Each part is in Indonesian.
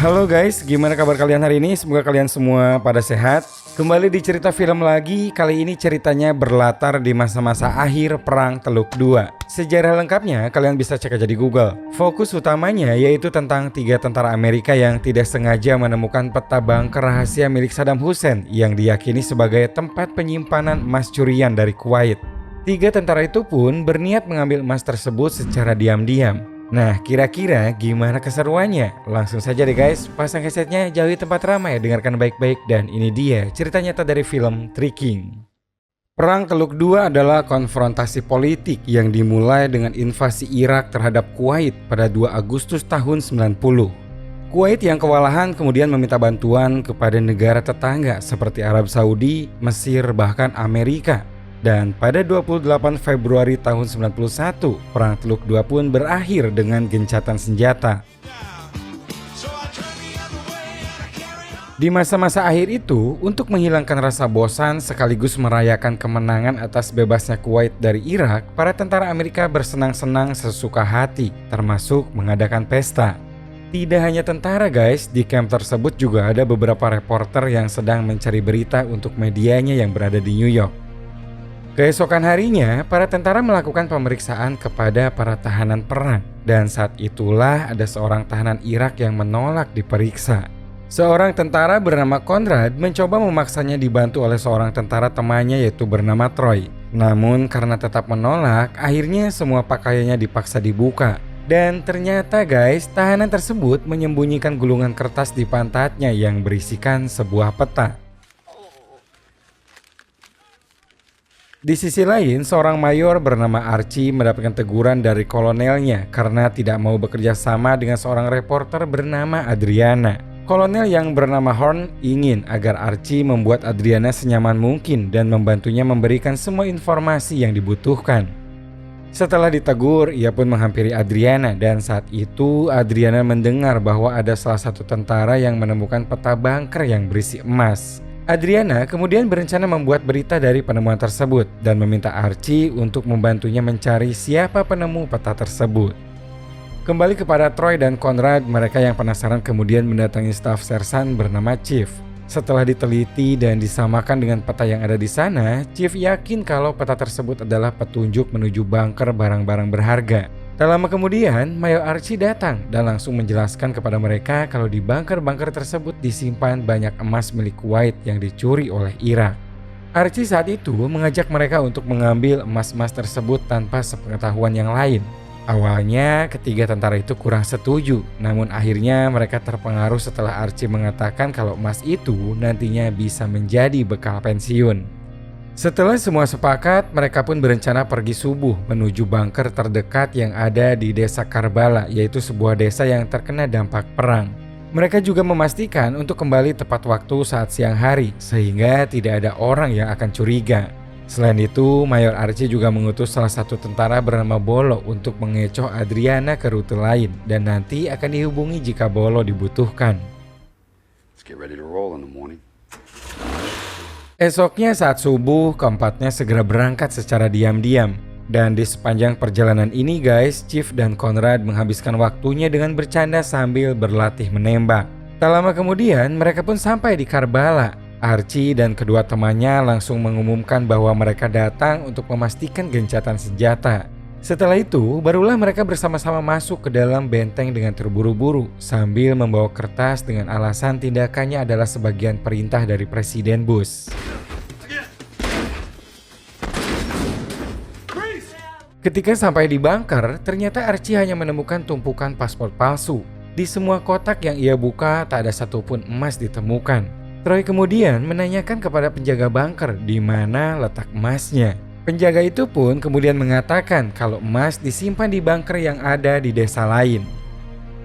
Halo guys, gimana kabar kalian hari ini? Semoga kalian semua pada sehat. Kembali di cerita film lagi, kali ini ceritanya berlatar di masa-masa akhir Perang Teluk II. Sejarah lengkapnya kalian bisa cek aja di Google. Fokus utamanya yaitu tentang 3 tentara Amerika yang tidak sengaja menemukan peta bunker rahasia milik Saddam Hussein yang diyakini sebagai tempat penyimpanan emas curian dari Kuwait. 3 tentara itu pun berniat mengambil emas tersebut secara diam-diam. Nah, kira-kira gimana keseruannya? Langsung saja deh guys, pasang headsetnya, jauhi tempat ramai, dengarkan baik-baik, dan ini dia cerita nyata dari film Three Kings. Perang Teluk II adalah konfrontasi politik yang dimulai dengan invasi Irak terhadap Kuwait pada 2 Agustus tahun 90. Kuwait yang kewalahan kemudian meminta bantuan kepada negara tetangga seperti Arab Saudi, Mesir, bahkan Amerika. Dan pada 28 Februari tahun 91, Perang Teluk II pun berakhir dengan gencatan senjata. Di masa-masa akhir itu, untuk menghilangkan rasa bosan sekaligus merayakan kemenangan atas bebasnya Kuwait dari Irak, para tentara Amerika bersenang-senang sesuka hati, termasuk mengadakan pesta. Tidak hanya tentara guys, di camp tersebut juga ada beberapa reporter yang sedang mencari berita untuk medianya yang berada di New York. Keesokan harinya, para tentara melakukan pemeriksaan kepada para tahanan perang, dan saat itulah ada seorang tahanan Irak yang menolak diperiksa. Seorang tentara bernama Conrad mencoba memaksanya dibantu oleh seorang tentara temannya yaitu bernama Troy. Namun karena tetap menolak, akhirnya semua pakaiannya dipaksa dibuka. Dan ternyata guys, tahanan tersebut menyembunyikan gulungan kertas di pantatnya yang berisikan sebuah peta. Di sisi lain, seorang mayor bernama Archie mendapatkan teguran dari kolonelnya karena tidak mau bekerja sama dengan seorang reporter bernama Adriana. Kolonel yang bernama Horn ingin agar Archie membuat Adriana senyaman mungkin dan membantunya memberikan semua informasi yang dibutuhkan. Setelah ditegur, ia pun menghampiri Adriana dan saat itu Adriana mendengar bahwa ada salah satu tentara yang menemukan peta bunker yang berisi emas. Adriana kemudian berencana membuat berita dari penemuan tersebut dan meminta Archie untuk membantunya mencari siapa penemu peta tersebut. Kembali kepada Troy dan Conrad, mereka yang penasaran kemudian mendatangi staf sersan bernama Chief. Setelah diteliti dan disamakan dengan peta yang ada di sana, Chief yakin kalau peta tersebut adalah petunjuk menuju bunker barang-barang berharga. Tak lama kemudian, Mayor Archie datang dan langsung menjelaskan kepada mereka kalau di bunker-bunker tersebut disimpan banyak emas milik Kuwait yang dicuri oleh Irak. Archie saat itu mengajak mereka untuk mengambil emas-emas tersebut tanpa sepengetahuan yang lain. Awalnya ketiga tentara itu kurang setuju, namun akhirnya mereka terpengaruh setelah Archie mengatakan kalau emas itu nantinya bisa menjadi bekal pensiun. Setelah semua sepakat, mereka pun berencana pergi subuh menuju bunker terdekat yang ada di desa Karbala, yaitu sebuah desa yang terkena dampak perang. Mereka juga memastikan untuk kembali tepat waktu saat siang hari, sehingga tidak ada orang yang akan curiga. Selain itu, Mayor Archie juga mengutus salah satu tentara bernama Bolo untuk mengecoh Adriana ke rute lain, dan nanti akan dihubungi jika Bolo dibutuhkan. Let's get ready to roll in the morning. Esoknya saat subuh, keempatnya segera berangkat secara diam-diam. Dan di sepanjang perjalanan ini guys, Chief dan Conrad menghabiskan waktunya dengan bercanda sambil berlatih menembak. Tak lama kemudian, mereka pun sampai di Karbala. Archie dan kedua temannya langsung mengumumkan bahwa mereka datang untuk memastikan gencatan senjata. Setelah itu, barulah mereka bersama-sama masuk ke dalam benteng dengan terburu-buru sambil membawa kertas dengan alasan tindakannya adalah sebagian perintah dari Presiden Bush. Ketika sampai di bunker, ternyata Archie hanya menemukan tumpukan paspor palsu. Di semua kotak yang ia buka, tak ada satupun emas ditemukan. Troy kemudian menanyakan kepada penjaga bunker di mana letak emasnya. Penjaga itu pun kemudian mengatakan kalau emas disimpan di bunker yang ada di desa lain.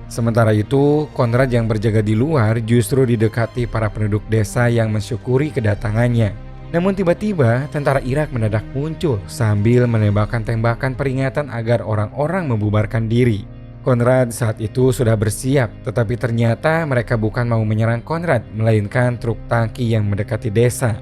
Sementara itu, Conrad yang berjaga di luar justru didekati para penduduk desa yang mensyukuri kedatangannya. Namun tiba-tiba tentara Irak mendadak muncul sambil menembakkan tembakan peringatan agar orang-orang membubarkan diri. Conrad saat itu sudah bersiap, tetapi ternyata mereka bukan mau menyerang Conrad, melainkan truk tangki yang mendekati desa.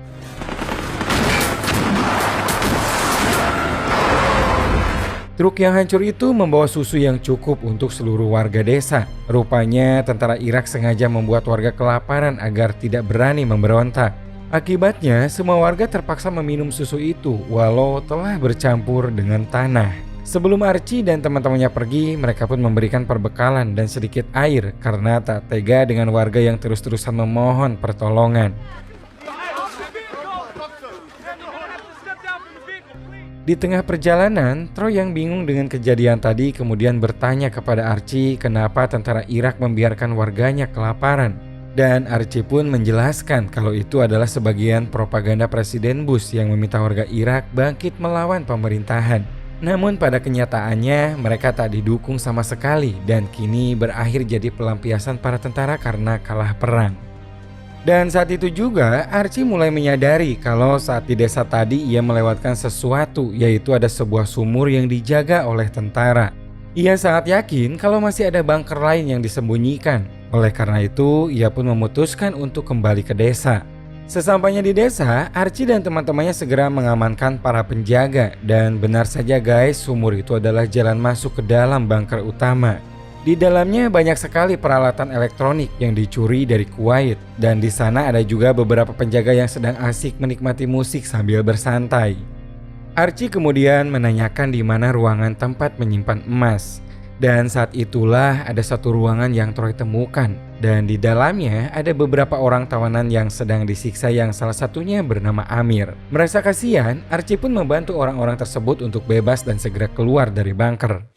Truk yang hancur itu membawa susu yang cukup untuk seluruh warga desa. Rupanya tentara Irak sengaja membuat warga kelaparan agar tidak berani memberontak. Akibatnya semua warga terpaksa meminum susu itu walau telah bercampur dengan tanah. Sebelum Archie dan teman-temannya pergi, mereka pun memberikan perbekalan dan sedikit air karena tak tega dengan warga yang terus-terusan memohon pertolongan. Di tengah perjalanan, Troy yang bingung dengan kejadian tadi kemudian bertanya kepada Archie kenapa tentara Irak membiarkan warganya kelaparan. Dan Archie pun menjelaskan kalau itu adalah sebagian propaganda Presiden Bush yang meminta warga Irak bangkit melawan pemerintahan. Namun pada kenyataannya mereka tak didukung sama sekali dan kini berakhir jadi pelampiasan para tentara karena kalah perang. Dan saat itu juga Archie mulai menyadari kalau saat di desa tadi ia melewatkan sesuatu, yaitu ada sebuah sumur yang dijaga oleh tentara. Ia sangat yakin kalau masih ada bunker lain yang disembunyikan. Oleh karena itu ia pun memutuskan untuk kembali ke desa. Sesampainya di desa, Archie dan teman-temannya segera mengamankan para penjaga. Dan benar saja guys, sumur itu adalah jalan masuk ke dalam bunker utama. Di dalamnya banyak sekali peralatan elektronik yang dicuri dari Kuwait, dan di sana ada juga beberapa penjaga yang sedang asik menikmati musik sambil bersantai. Archie kemudian menanyakan di mana ruangan tempat menyimpan emas, dan saat itulah ada satu ruangan yang Troy temukan, dan di dalamnya ada beberapa orang tawanan yang sedang disiksa yang salah satunya bernama Amir. Merasa kasihan, Archie pun membantu orang-orang tersebut untuk bebas dan segera keluar dari bunker.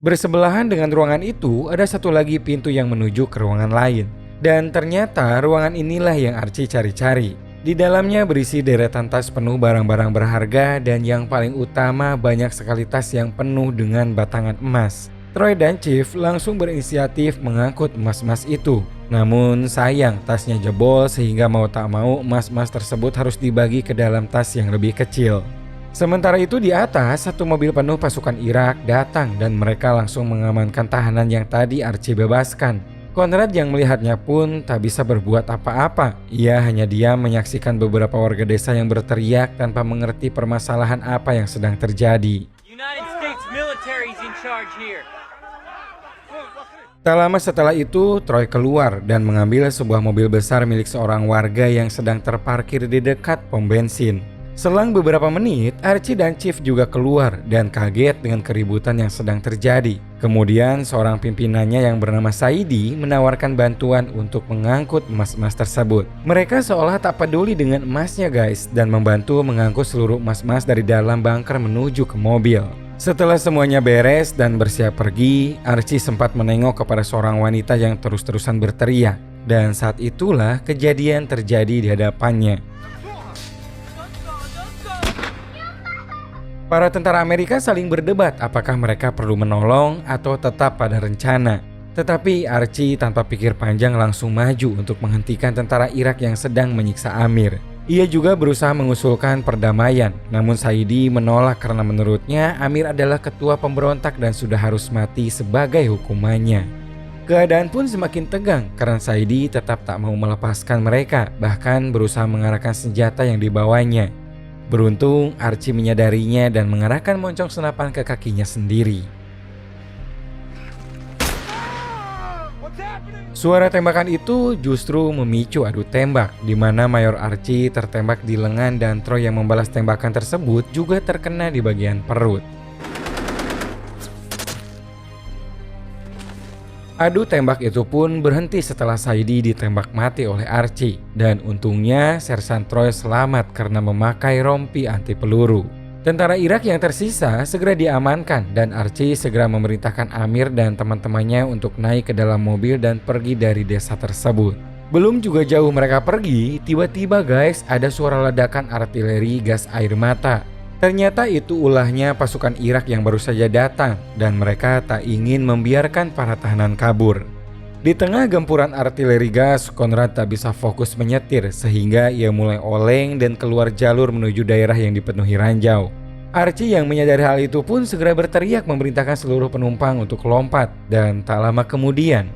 Bersebelahan dengan ruangan itu ada satu lagi pintu yang menuju ke ruangan lain. Dan ternyata ruangan inilah yang Archie cari-cari. Di dalamnya berisi deretan tas penuh barang-barang berharga dan yang paling utama banyak sekali tas yang penuh dengan batangan emas. Troy dan Chief langsung berinisiatif mengangkut emas-emas itu. Namun sayang tasnya jebol sehingga mau tak mau emas-emas tersebut harus dibagi ke dalam tas yang lebih kecil. Sementara itu di atas satu mobil penuh pasukan Irak datang dan mereka langsung mengamankan tahanan yang tadi Archie bebaskan. Conrad yang melihatnya pun tak bisa berbuat apa-apa. Ia hanya diam menyaksikan beberapa warga desa yang berteriak tanpa mengerti permasalahan apa yang sedang terjadi. United States military is in charge here. Tak lama setelah itu, Troy keluar dan mengambil sebuah mobil besar milik seorang warga yang sedang terparkir di dekat pom bensin. Selang beberapa menit, Archie dan Chief juga keluar dan kaget dengan keributan yang sedang terjadi. Kemudian seorang pimpinannya yang bernama Saidi menawarkan bantuan untuk mengangkut emas-emas tersebut. Mereka seolah tak peduli dengan emasnya guys dan membantu mengangkut seluruh emas-emas dari dalam bunker menuju ke mobil. Setelah semuanya beres dan bersiap pergi, Archie sempat menengok kepada seorang wanita yang terus-terusan berteriak. Dan saat itulah kejadian terjadi di hadapannya. Para tentara Amerika saling berdebat apakah mereka perlu menolong atau tetap pada rencana. Tetapi Archie tanpa pikir panjang langsung maju untuk menghentikan tentara Irak yang sedang menyiksa Amir. Ia juga berusaha mengusulkan perdamaian, namun Saidi menolak karena menurutnya Amir adalah ketua pemberontak dan sudah harus mati sebagai hukumannya. Keadaan pun semakin tegang karena Saidi tetap tak mau melepaskan mereka, bahkan berusaha mengarahkan senjata yang dibawanya. Beruntung Archie menyadarinya dan mengarahkan moncong senapan ke kakinya sendiri. Suara tembakan itu justru memicu adu tembak, di mana Mayor Archie tertembak di lengan dan Troy yang membalas tembakan tersebut juga terkena di bagian perut. Adu tembak itu pun berhenti setelah Saidi ditembak mati oleh Archie, dan untungnya Sersan Troy selamat karena memakai rompi anti peluru. Tentara Irak yang tersisa segera diamankan dan Archie segera memerintahkan Amir dan teman-temannya untuk naik ke dalam mobil dan pergi dari desa tersebut. Belum juga jauh mereka pergi, tiba-tiba guys ada suara ledakan artileri gas air mata. Ternyata itu ulahnya pasukan Irak yang baru saja datang dan mereka tak ingin membiarkan para tahanan kabur. Di tengah gempuran artileri gas, Conrad tak bisa fokus menyetir sehingga ia mulai oleng dan keluar jalur menuju daerah yang dipenuhi ranjau. Archie yang menyadari hal itu pun segera berteriak memerintahkan seluruh penumpang untuk lompat dan tak lama kemudian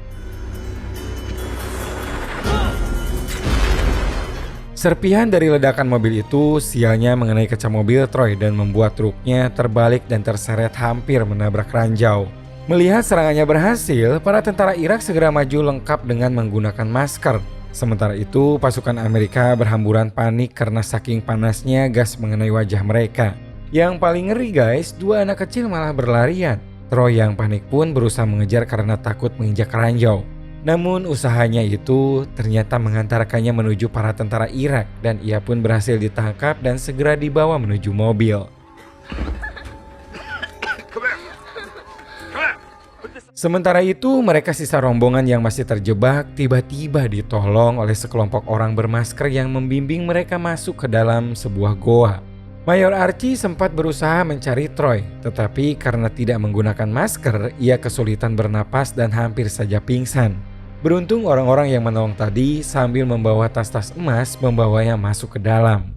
Serpihan dari ledakan mobil itu sialnya mengenai kaca mobil Troy dan membuat truknya terbalik dan terseret hampir menabrak ranjau. Melihat serangannya berhasil, para tentara Irak segera maju lengkap dengan menggunakan masker. Sementara itu, pasukan Amerika berhamburan panik karena saking panasnya gas mengenai wajah mereka. Yang paling ngeri guys, 2 anak kecil malah berlarian. Troy yang panik pun berusaha mengejar karena takut menginjak ranjau. Namun usahanya itu ternyata mengantarkannya menuju para tentara Irak dan ia pun berhasil ditangkap dan segera dibawa menuju mobil. Sementara itu mereka sisa rombongan yang masih terjebak tiba-tiba ditolong oleh sekelompok orang bermasker yang membimbing mereka masuk ke dalam sebuah goa. Mayor Archie sempat berusaha mencari Troy, tetapi karena tidak menggunakan masker, ia kesulitan bernapas dan hampir saja pingsan. Beruntung orang-orang yang menolong tadi sambil membawa tas-tas emas membawanya masuk ke dalam.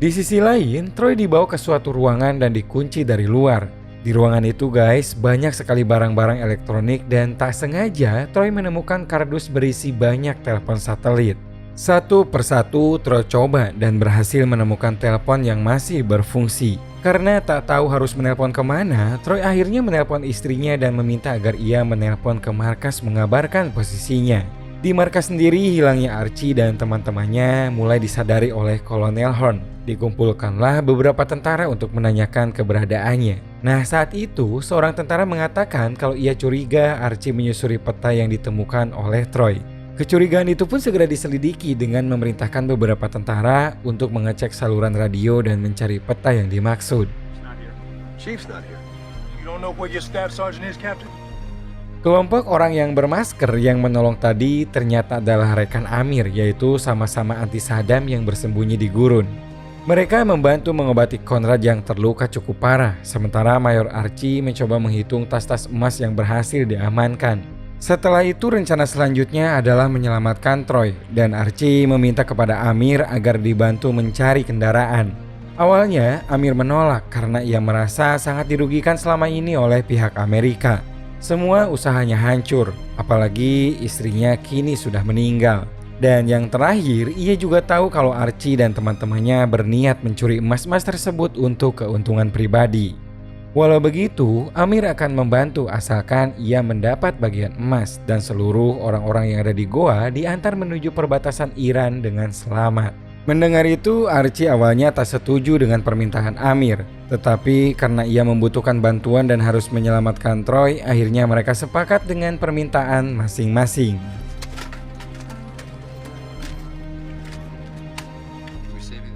Di sisi lain, Troy dibawa ke suatu ruangan dan dikunci dari luar. Di ruangan itu guys, banyak sekali barang-barang elektronik dan tak sengaja Troy menemukan kardus berisi banyak telepon satelit. Satu persatu Troy coba dan berhasil menemukan telepon yang masih berfungsi. Karena tak tahu harus menelpon kemana, Troy akhirnya menelpon istrinya dan meminta agar ia menelpon ke markas mengabarkan posisinya. Di markas sendiri, hilangnya Archie dan teman-temannya mulai disadari oleh Kolonel Horn. Dikumpulkanlah beberapa tentara untuk menanyakan keberadaannya. Nah, saat itu seorang tentara mengatakan kalau ia curiga Archie menyusuri peta yang ditemukan oleh Troy. Kecurigaan itu pun segera diselidiki dengan memerintahkan beberapa tentara untuk mengecek saluran radio dan mencari peta yang dimaksud. Chief's not here. You don't know where your staff sergeant is, Captain? Kelompok orang yang bermasker yang menolong tadi ternyata adalah rekan Amir, yaitu sama-sama anti Saddam yang bersembunyi di gurun. Mereka membantu mengobati Conrad yang terluka cukup parah, sementara Mayor Archie mencoba menghitung tas-tas emas yang berhasil diamankan. Setelah itu rencana selanjutnya adalah menyelamatkan Troy dan Archie meminta kepada Amir agar dibantu mencari kendaraan. Awalnya Amir menolak karena ia merasa sangat dirugikan selama ini oleh pihak Amerika. Semua usahanya hancur, apalagi istrinya kini sudah meninggal. Dan yang terakhir, ia juga tahu kalau Archie dan teman-temannya berniat mencuri emas-emas tersebut untuk keuntungan pribadi. Walau begitu, Amir akan membantu asalkan ia mendapat bagian emas dan seluruh orang-orang yang ada di goa diantar menuju perbatasan Iran dengan selamat. Mendengar itu, Archie awalnya tak setuju dengan permintaan Amir. Tetapi karena ia membutuhkan bantuan dan harus menyelamatkan Troy, akhirnya mereka sepakat dengan permintaan masing-masing.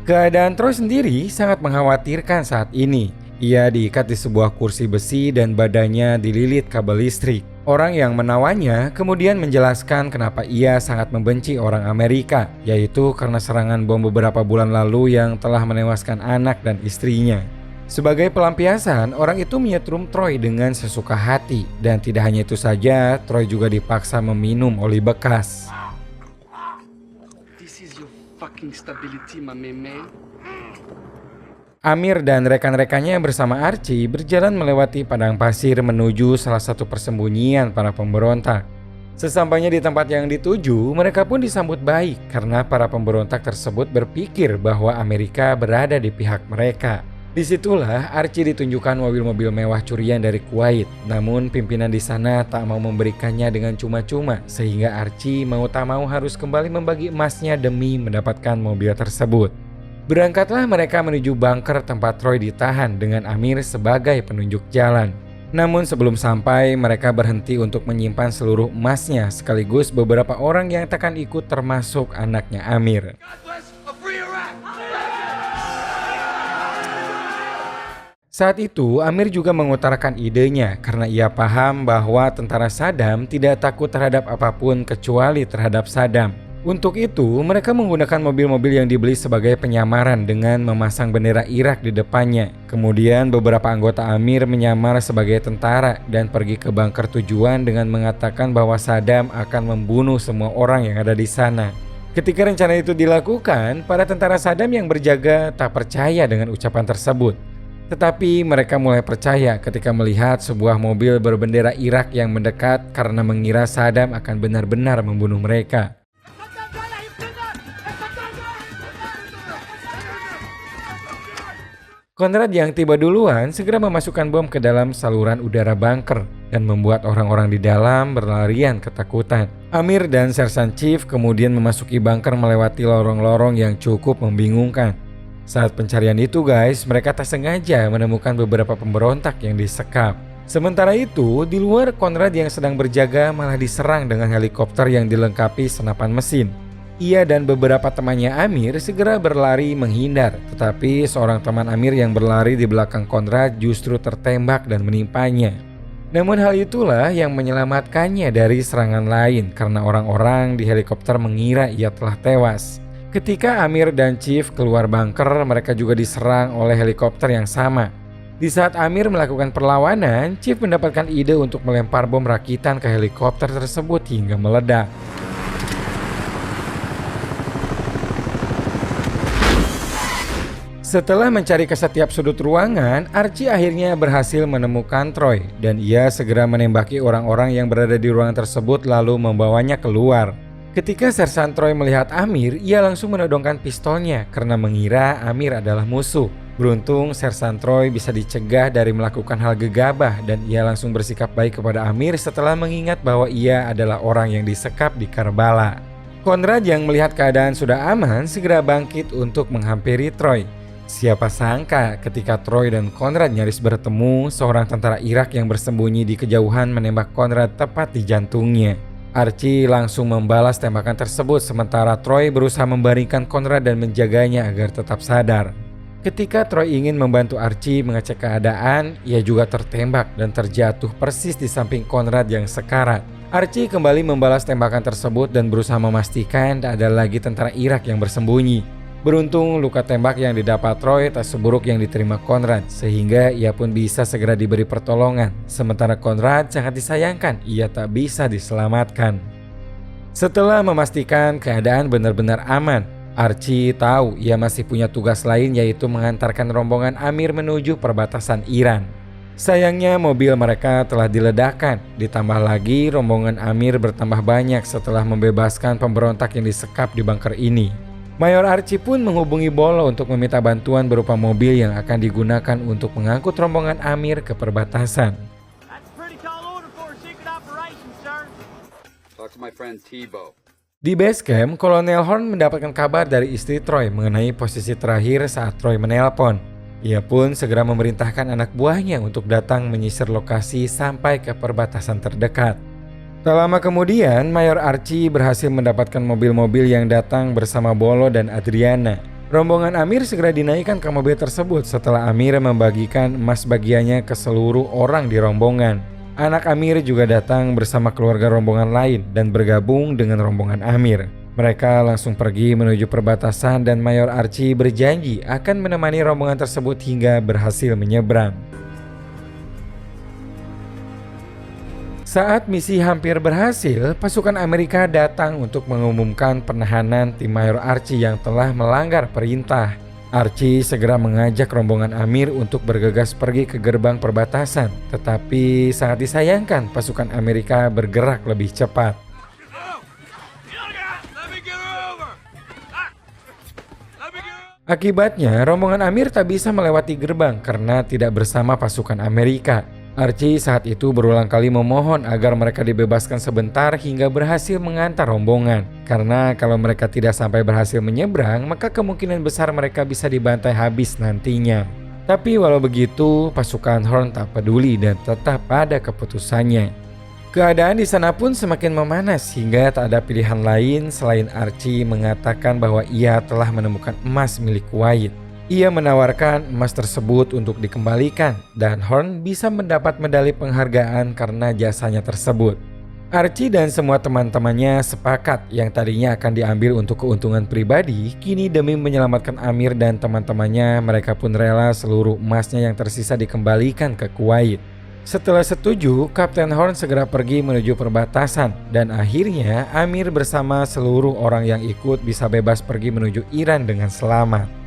Keadaan Troy sendiri sangat mengkhawatirkan saat ini. Ia diikat di sebuah kursi besi dan badannya dililit kabel listrik. Orang yang menawannya kemudian menjelaskan kenapa ia sangat membenci orang Amerika, yaitu karena serangan bom beberapa bulan lalu yang telah menewaskan anak dan istrinya. Sebagai pelampiasan, orang itu menyetrum Troy dengan sesuka hati. Dan tidak hanya itu saja, Troy juga dipaksa meminum oli bekas. This is your fucking stability, my man. Amir dan rekan-rekannya bersama Archie berjalan melewati padang pasir menuju salah satu persembunyian para pemberontak. Sesampainya di tempat yang dituju, mereka pun disambut baik karena para pemberontak tersebut berpikir bahwa Amerika berada di pihak mereka. Disitulah Archie ditunjukkan mobil-mobil mewah curian dari Kuwait. Namun pimpinan di sana tak mau memberikannya dengan cuma-cuma, sehingga Archie mau tak mau harus kembali membagi emasnya demi mendapatkan mobil tersebut. Berangkatlah mereka menuju bunker tempat Troy ditahan dengan Amir sebagai penunjuk jalan. Namun sebelum sampai, mereka berhenti untuk menyimpan seluruh emasnya sekaligus beberapa orang yang takkan ikut termasuk anaknya Amir. Saat itu, Amir juga mengutarakan idenya karena ia paham bahwa tentara Saddam tidak takut terhadap apapun kecuali terhadap Saddam. Untuk itu, mereka menggunakan mobil-mobil yang dibeli sebagai penyamaran dengan memasang bendera Irak di depannya. Kemudian beberapa anggota Amir menyamar sebagai tentara dan pergi ke bunker tujuan dengan mengatakan bahwa Saddam akan membunuh semua orang yang ada di sana. Ketika rencana itu dilakukan, para tentara Saddam yang berjaga tak percaya dengan ucapan tersebut. Tetapi mereka mulai percaya ketika melihat sebuah mobil berbendera Irak yang mendekat karena mengira Saddam akan benar-benar membunuh mereka. Conrad yang tiba duluan segera memasukkan bom ke dalam saluran udara bunker dan membuat orang-orang di dalam berlarian ketakutan. Amir dan Sersan Chief kemudian memasuki bunker melewati lorong-lorong yang cukup membingungkan. Saat pencarian itu guys, mereka tak sengaja menemukan beberapa pemberontak yang disekap. Sementara itu, di luar Conrad yang sedang berjaga malah diserang dengan helikopter yang dilengkapi senapan mesin. Ia dan beberapa temannya Amir segera berlari menghindar, tetapi seorang teman Amir yang berlari di belakang Conrad justru tertembak dan menimpanya. Namun hal itulah yang menyelamatkannya dari serangan lain karena orang-orang di helikopter mengira ia telah tewas. Ketika Amir dan Chief keluar bunker, mereka juga diserang oleh helikopter yang sama. Di saat Amir melakukan perlawanan, Chief mendapatkan ide untuk melempar bom rakitan ke helikopter tersebut hingga meledak. Setelah mencari ke setiap sudut ruangan, Archie akhirnya berhasil menemukan Troy dan ia segera menembaki orang-orang yang berada di ruangan tersebut lalu membawanya keluar. Ketika Sersan Troy melihat Amir, ia langsung menodongkan pistolnya karena mengira Amir adalah musuh. Beruntung Sersan Troy bisa dicegah dari melakukan hal gegabah dan ia langsung bersikap baik kepada Amir setelah mengingat bahwa ia adalah orang yang disekap di Karbala. Conrad yang melihat keadaan sudah aman segera bangkit untuk menghampiri Troy. Siapa sangka ketika Troy dan Conrad nyaris bertemu, seorang tentara Irak yang bersembunyi di kejauhan menembak Conrad tepat di jantungnya. Archie langsung membalas tembakan tersebut sementara Troy berusaha membaringkan Conrad dan menjaganya agar tetap sadar. Ketika Troy ingin membantu Archie mengecek keadaan, ia juga tertembak dan terjatuh persis di samping Conrad yang sekarat. Archie kembali membalas tembakan tersebut dan berusaha memastikan tak ada lagi tentara Irak yang bersembunyi. Beruntung luka tembak yang didapat Troy tak seburuk yang diterima Conrad sehingga ia pun bisa segera diberi pertolongan. Sementara Conrad sangat disayangkan ia tak bisa diselamatkan. Setelah memastikan keadaan benar-benar aman, Archie tahu ia masih punya tugas lain yaitu mengantarkan rombongan Amir menuju perbatasan Iran. Sayangnya mobil mereka telah diledakkan, ditambah lagi rombongan Amir bertambah banyak setelah membebaskan pemberontak yang disekap di bunker ini. Mayor Archie pun menghubungi Bolo untuk meminta bantuan berupa mobil yang akan digunakan untuk mengangkut rombongan Amir ke perbatasan. That's a pretty tall order for a secret operation, sir. Talk to my friend Tebow. Di base camp, Kolonel Horn mendapatkan kabar dari istri Troy mengenai posisi terakhir saat Troy menelpon. Ia pun segera memerintahkan anak buahnya untuk datang menyisir lokasi sampai ke perbatasan terdekat. Tak lama kemudian, Mayor Archie berhasil mendapatkan mobil-mobil yang datang bersama Bolo dan Adriana. Rombongan Amir segera dinaikkan ke mobil tersebut setelah Amir membagikan emas bagiannya ke seluruh orang di rombongan. Anak Amir juga datang bersama keluarga rombongan lain dan bergabung dengan rombongan Amir. Mereka langsung pergi menuju perbatasan dan Mayor Archie berjanji akan menemani rombongan tersebut hingga berhasil menyeberang. Saat misi hampir berhasil, pasukan Amerika datang untuk mengumumkan penahanan tim Mayor Archie yang telah melanggar perintah. Archie segera mengajak rombongan Amir untuk bergegas pergi ke gerbang perbatasan, tetapi sangat disayangkan pasukan Amerika bergerak lebih cepat. Akibatnya, rombongan Amir tak bisa melewati gerbang karena tidak bersama pasukan Amerika. Archie saat itu berulang kali memohon agar mereka dibebaskan sebentar hingga berhasil mengantar rombongan. Karena kalau mereka tidak sampai berhasil menyeberang, maka kemungkinan besar mereka bisa dibantai habis nantinya. Tapi walau begitu, pasukan Horn tak peduli dan tetap pada keputusannya. Keadaan di sana pun semakin memanas hingga tak ada pilihan lain selain Archie mengatakan bahwa ia telah menemukan emas milik Wyatt. Ia menawarkan emas tersebut untuk dikembalikan dan Horn bisa mendapat medali penghargaan karena jasanya tersebut. Archie dan semua teman-temannya sepakat yang tadinya akan diambil untuk keuntungan pribadi, kini demi menyelamatkan Amir dan teman-temannya, mereka pun rela seluruh emasnya yang tersisa dikembalikan ke Kuwait. Setelah setuju, Kapten Horn segera pergi menuju perbatasan dan akhirnya Amir bersama seluruh orang yang ikut bisa bebas pergi menuju Iran dengan selamat.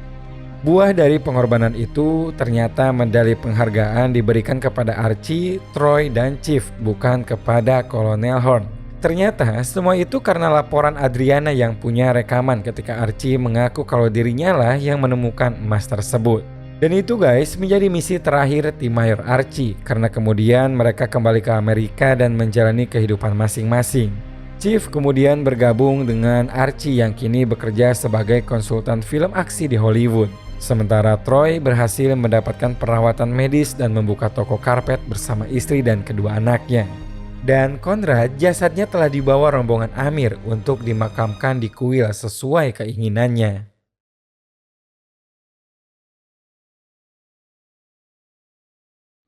Buah dari pengorbanan itu ternyata medali penghargaan diberikan kepada Archie, Troy, dan Chief, bukan kepada Kolonel Horn. Ternyata semua itu karena laporan Adriana yang punya rekaman ketika Archie mengaku kalau dirinya lah yang menemukan emas tersebut. Dan itu guys menjadi misi terakhir tim Mayor Archie, karena kemudian mereka kembali ke Amerika dan menjalani kehidupan masing-masing. Chief kemudian bergabung dengan Archie yang kini bekerja sebagai konsultan film aksi di Hollywood. Sementara Troy berhasil mendapatkan perawatan medis dan membuka toko karpet bersama istri dan kedua anaknya. Dan Conrad jasadnya telah dibawa rombongan Amir untuk dimakamkan di kuil sesuai keinginannya.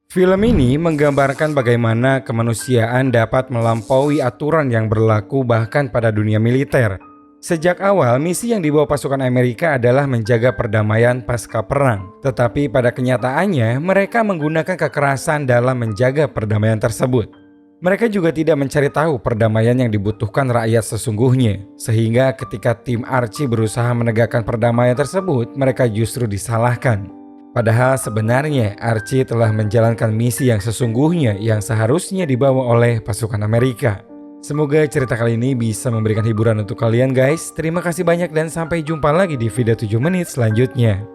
Film ini menggambarkan bagaimana kemanusiaan dapat melampaui aturan yang berlaku bahkan pada dunia militer. Sejak awal, misi yang dibawa pasukan Amerika adalah menjaga perdamaian pasca perang. Tetapi pada kenyataannya, mereka menggunakan kekerasan dalam menjaga perdamaian tersebut. Mereka juga tidak mencari tahu perdamaian yang dibutuhkan rakyat sesungguhnya. Sehingga ketika tim Archie berusaha menegakkan perdamaian tersebut, mereka justru disalahkan. Padahal sebenarnya Archie telah menjalankan misi yang sesungguhnya yang seharusnya dibawa oleh pasukan Amerika. Semoga cerita kali ini bisa memberikan hiburan untuk kalian guys. Terima kasih banyak dan sampai jumpa lagi di video 7 menit selanjutnya.